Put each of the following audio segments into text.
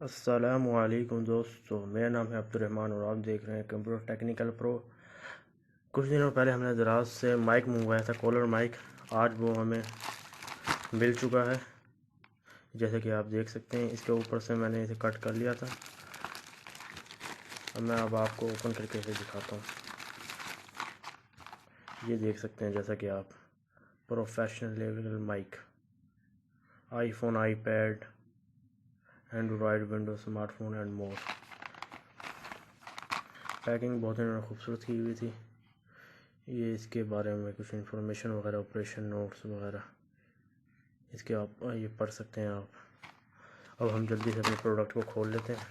अस्सलामुअलैकुम दोस्तों, मेरा नाम है अब्दुर्रहमान और आप देख रहे हैं कंप्यूटर टेक्निकल प्रो। कुछ दिनों पहले हमने दराज से माइक मंगवाया था, कॉलर माइक। आज वो हमें मिल चुका है। जैसे कि आप देख सकते हैं, इसके ऊपर से मैंने इसे कट कर लिया था। अब मैं आपको ओपन करके इसे दिखाता हूँ। ये देख सकते हैं, जैसा कि आप professional level mic, iPhone, iPad, Android, Windows, smartphone and more. Packing बहुत ही खूबसूरत की हुई थी। ये इसके बारे में कुछ इन्फॉर्मेशन वगैरह, ऑपरेशन नोट्स वगैरह इसके आप ये पढ़ सकते हैं आप। अब हम जल्दी से अपने प्रोडक्ट को खोल लेते हैं।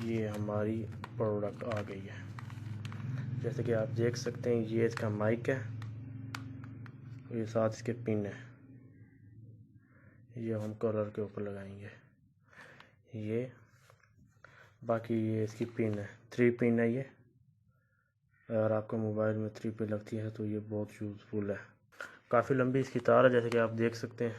ये हमारी प्रोडक्ट आ गई है। जैसे कि आप देख सकते हैं, ये इसका माइक है, ये साथ इसके पिन है। ये हम कलर के ऊपर लगाएंगे। ये बाकी ये इसकी पिन है, 3 पिन है ये। अगर आपका मोबाइल में 3 पिन लगती है तो ये बहुत यूज़फुल है। काफ़ी लंबी इसकी तार है, जैसे कि आप देख सकते हैं।